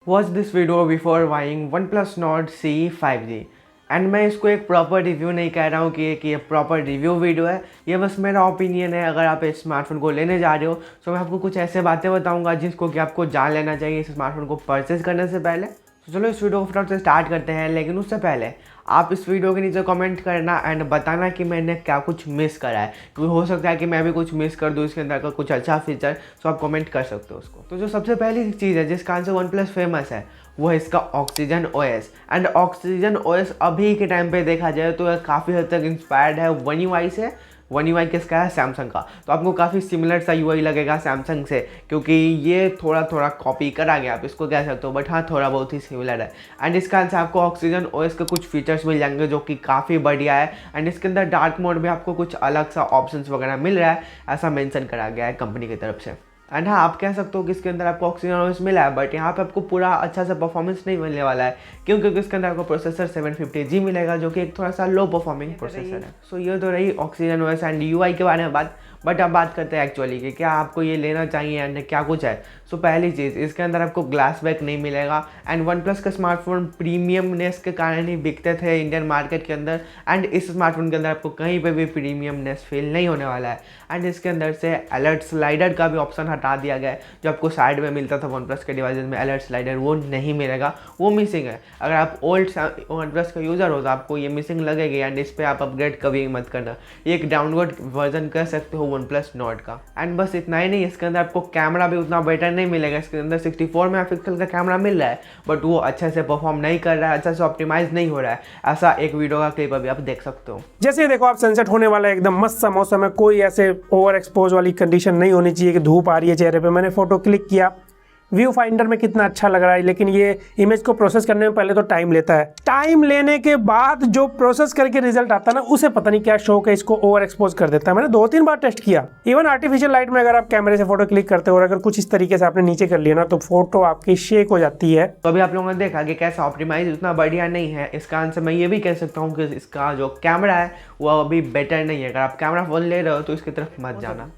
Watch this video before buying OnePlus Nord CE 5G and मैं इसको एक proper review नहीं कह रहा हूँ कि ये प्रॉपर रिव्यू वीडियो है, ये बस मेरा ओपिनियन है। अगर आप इस स्मार्टफोन को लेने जा रहे हो तो मैं आपको कुछ ऐसे बातें बताऊँगा जिसको कि आपको जान लेना चाहिए इस स्मार्टफोन को परचेज करने से पहले। तो चलो इस वीडियो को फटाफट से स्टार्ट करते हैं, लेकिन उससे पहले आप इस वीडियो के नीचे कमेंट करना एंड बताना कि मैंने क्या कुछ मिस करा है, क्योंकि हो सकता है कि मैं भी कुछ मिस कर दूँ इसके अंदर का कुछ अच्छा फीचर, तो आप कमेंट कर सकते हो उसको। तो जो सबसे पहली चीज़ है जिस कारण से OnePlus फेमस है वो है इसका oxygen OS. And oxygen OS अभी के टाइम पे देखा जाए तो काफ़ी हद तक इंस्पायर्ड है वन UI से। वन UI किसका है? सैमसंग का। तो आपको काफ़ी सिमिलर सा UI लगेगा सैमसंग से, क्योंकि ये थोड़ा थोड़ा कॉपी करा गया, आप इसको कह सकते हो, बट हाँ थोड़ा बहुत ही सिमिलर है। एंड इसके अंदर आपको ऑक्सीजन ओएस के कुछ फीचर्स मिल जाएंगे जो कि काफ़ी बढ़िया है। एंड इसके अंदर डार्क मोड में आपको कुछ अलग सा ऑप्शंस वगैरह मिल रहा है, ऐसा मेंशन करा गया है कंपनी की तरफ से। एंड हाँ, आप कह सकते हो कि इसके अंदर आपको ऑक्सीजन ओएस मिला है, बट यहाँ पे आपको पूरा अच्छा सा परफॉर्मेंस नहीं मिलने वाला है, क्योंकि इसके अंदर आपको प्रोसेसर 750G मिलेगा जो कि एक थोड़ा सा लो परफॉर्मिंग प्रोसेसर है। सो ये तो रही ऑक्सीजन ओएस एंड UI के बारे में बात। बट अब बात करते हैं एक्चुअली कि क्या आपको ये लेना चाहिए एंड क्या कुछ है। सो पहली चीज़, इसके अंदर आपको ग्लास बैक नहीं मिलेगा। एंड OnePlus का स्मार्टफोन प्रीमियमनेस के कारण ही बिकते थे इंडियन मार्केट के अंदर, एंड इस स्मार्टफोन के अंदर आपको कहीं पे भी प्रीमियमनेस फील नहीं होने वाला है। एंड इसके अंदर से अलर्ट स्लाइडर का भी ऑप्शन हटा दिया गया है, जो आपको साइड में मिलता था OnePlus के डिवाइसेज में अलर्ट स्लाइडर, वो नहीं मिलेगा, वो मिसिंग है। अगर आप ओल्ड OnePlus का यूज़र हो तो आपको ये मिसिंग लगेगी, एंड इस पर आप अपग्रेड कभी मत करना। ये एक डाउनवर्ड वर्जन कर सकते हो OnePlus Nord का। एंड बस इतना ही नहीं, इसके अंदर आपको कैमरा भी उतना बेटर नहीं मिलेगा। इसके अंदर 64 मेगापिक्सल का कैमरा मिल रहा है, बट वो अच्छे से परफॉर्म नहीं कर रहा है, अच्छा से ऑप्टिमाइज नहीं हो रहा है। ऐसा एक वीडियो का क्लिप अभी आप देख सकते हो। जैसे देखो आप, सनसेट होने वाला है, एकदम मस्त सा मौसम है, कोई ऐसे ओवर एक्सपोज वाली कंडीशन नहीं होनी चाहिए कि धूप आ रही है चेहरे पे। मैंने फोटो क्लिक किया, व्यू फाइंडर में कितना अच्छा लग रहा है, लेकिन ये इमेज को प्रोसेस करने में पहले तो टाइम लेता है। टाइम लेने के बाद जो प्रोसेस करके रिजल्ट आता है ना, उसे पता नहीं क्या शौक है, इसको ओवर एक्सपोज कर देता है। मैंने 2-3 बार टेस्ट किया। इवन आर्टिफिशियल लाइट में अगर आप कैमरे से फोटो क्लिक करते हो और अगर कुछ इस तरीके से आपने नीचे कर लिया ना, तो फोटो आपकी शेक हो जाती है। तो अभी आप लोगों ने देखा कि कैसा ऑप्टिमाइज उतना बढ़िया नहीं है। इस कारण से मैं ये भी कह सकता हूँ कि इसका जो कैमरा है वो अभी बेटर नहीं है। अगर आप कैमरा फोन ले रहे हो तो इसकी तरफ मत जाना।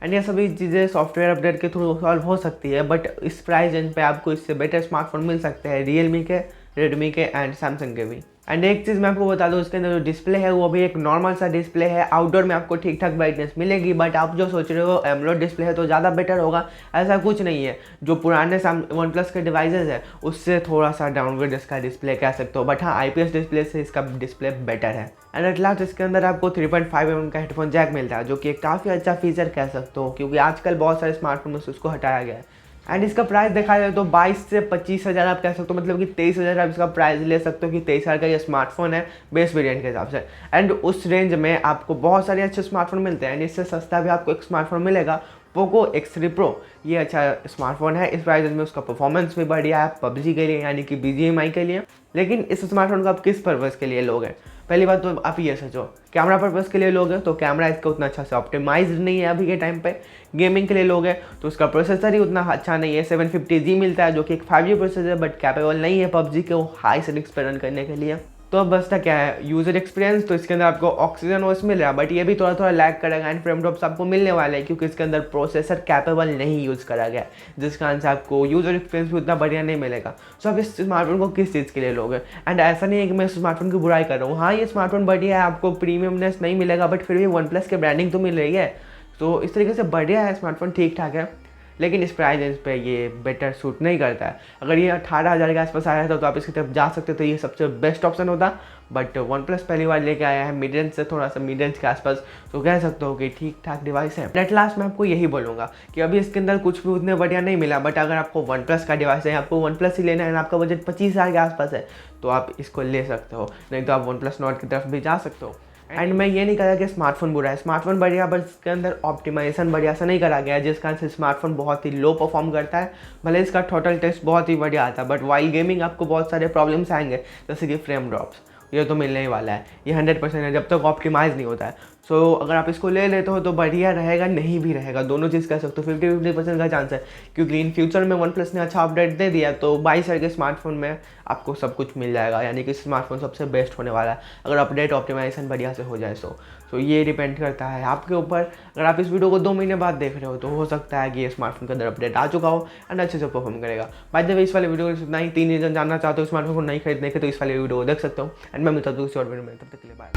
एंड ये सभी चीज़ें सॉफ्टवेयर अपडेट के थ्रू सॉल्व हो सकती है, बट इस प्राइस रेंज पे आपको इससे बेटर स्मार्टफोन मिल सकते हैं, रियलमी के, रेडमी के एंड सैमसंग के भी। एंड एक चीज़ मैं आपको बता दूँ, इसके अंदर जो डिस्प्ले है वो भी एक नॉर्मल सा डिस्प्ले है। आउटडोर में आपको ठीक ठाक ब्राइटनेस मिलेगी, बट आप जो सोच रहे हो एमोलेड डिस्प्ले है तो ज़्यादा बेटर होगा, ऐसा कुछ नहीं है। जो पुराने OnePlus के डिवाइसेज है उससे थोड़ा सा डाउनग्रेड इसका डिस्प्ले कह सकते हो, बट हाँ IPS डिस्प्ले से इसका डिस्प्ले बेटर है। एंड एट लास्ट इसके अंदर आपको 3.5mm का हेडफोन जैक मिलता है, जो कि एक काफ़ी अच्छा फीचर कह सकते हो, क्योंकि आजकल बहुत सारे स्मार्टफोन में से उसको हटाया गया है। एंड इसका प्राइस देखा जाए तो 22 से 25 हज़ार आप कह सकते हो, मतलब कि 23,000 आप इसका प्राइस ले सकते हो कि 23,000 का ये स्मार्टफोन है बेस वेरिएंट के हिसाब से। एंड उस रेंज में आपको बहुत सारे अच्छे स्मार्टफोन मिलते हैं, एंड इससे सस्ता भी आपको एक स्मार्टफोन मिलेगा, पोको X3 Pro। ये अच्छा स्मार्टफोन है इस प्राइस में, उसका परफॉर्मेंस भी बढ़िया है PUBG के लिए, यानी कि BGMI के लिए। लेकिन इस स्मार्टफोन को आप किस पर्पज़ के लिए लोगे? पहली बात तो आप ये सोचो, कैमरा पर्पज़ के लिए लोगे तो कैमरा इसका उतना अच्छा से ऑप्टिमाइज नहीं है अभी के टाइम पे। गेमिंग के लिए लोगे तो उसका प्रोसेसर ही उतना अच्छा नहीं है, 750G मिलता है जो कि एक 5G प्रोसेसर है, बट कैपेबल नहीं है PUBG के वो हाई सेटिंग्स पर रन करने के लिए। तो अब बचता क्या है? User experience. तो इसके अंदर आपको ऑक्सीजन ओएस मिल रहा है, बट ये भी थोड़ा थोड़ा लैग करेगा, एंड फ्रेम ड्रॉप्स आपको मिलने वाले हैं, क्योंकि इसके अंदर प्रोसेसर कैपेबल नहीं यूज़ करा गया, जिस कारण से आपको यूज़र एक्सपीरियंस भी उतना बढ़िया नहीं मिलेगा। सो आप इस स्मार्टफोन को किस चीज़ के लिए लोगे? एंड ऐसा नहीं है कि मैं इस स्मार्टफोन की बुराई कर रहा हूँ, हाँ ये स्मार्टफोन बढ़िया है, आपको प्रीमियमनेस नहीं मिलेगा, बट फिर भी OnePlus के ब्रांडिंग तो मिल रही है, तो इस तरीके से बढ़िया है स्मार्टफोन, ठीक ठाक है। लेकिन इस प्राइस रेंज पे ये बेटर सूट नहीं करता है। अगर ये 18,000 के आसपास आया था तो आप इसकी तरफ जा सकते तो ये सबसे बेस्ट ऑप्शन होता, बट OnePlus पहली बार लेके आया है मिड रेंज से थोड़ा सा मिड रेंज के आसपास, तो कह सकते हो कि ठीक ठाक डिवाइस है। एट लास्ट मैं आपको यही बोलूँगा कि अभी इसके अंदर कुछ भी उतने बढ़िया नहीं मिला, बट अगर आपको OnePlus का डिवाइस है, आपको OnePlus ही लेना है, आपका बजट 25,000 के आसपास है, तो आप इसको ले सकते हो, नहीं तो आप OnePlus Nord की तरफ भी जा सकते हो। एंड मैं ये नहीं कह रहा कि स्मार्टफोन बुरा है, स्मार्टफोन बढ़िया, बट इसके अंदर ऑप्टिमाइजेशन बढ़िया से नहीं करा गया है, जिस कारण से स्मार्टफोन बहुत ही लो परफॉर्म करता है। भले इसका टोटल टेस्ट बहुत ही बढ़िया आता है, बट वाइल गेमिंग आपको बहुत सारे प्रॉब्लम्स आएंगे, जैसे कि फ्रेम ड्रॉप्स, ये तो मिलने ही वाला है, ये 100% है जब तक ऑप्टिमाइज नहीं होता है। सो अगर आप इसको ले लेते हो तो बढ़िया रहेगा, नहीं भी रहेगा, दोनों चीज़ कह सकते हो। 50-50% का चांस है, क्योंकि इन फ्यूचर में वन प्लस ने अच्छा अपडेट दे दिया तो 22,000 के स्मार्टफोन में आपको सब कुछ मिल जाएगा, यानी कि स्मार्टफोन सबसे बेस्ट होने वाला है अगर अपडेट ऑप्टिमाइजेशन बढ़िया से हो जाए। सो ये डिपेंड करता है आपके ऊपर। अगर आप इस वीडियो को 2 महीने बाद देख रहे हो तो हो सकता है कि ये स्मार्टफोन के अंदर अपडेट आ चुका हो एंड अच्छे से परफॉर्म करेगा। बाय द वे, इस वाले वीडियो में इतना ही। 3 रीजन जानना चाहते हो स्मार्टफोन को नहीं खरीदने के तो इस वाले वीडियो को देख सकते हो एंड मैं मिलता हूँ किसी और वीडियो में, तब तक के लिए बाय।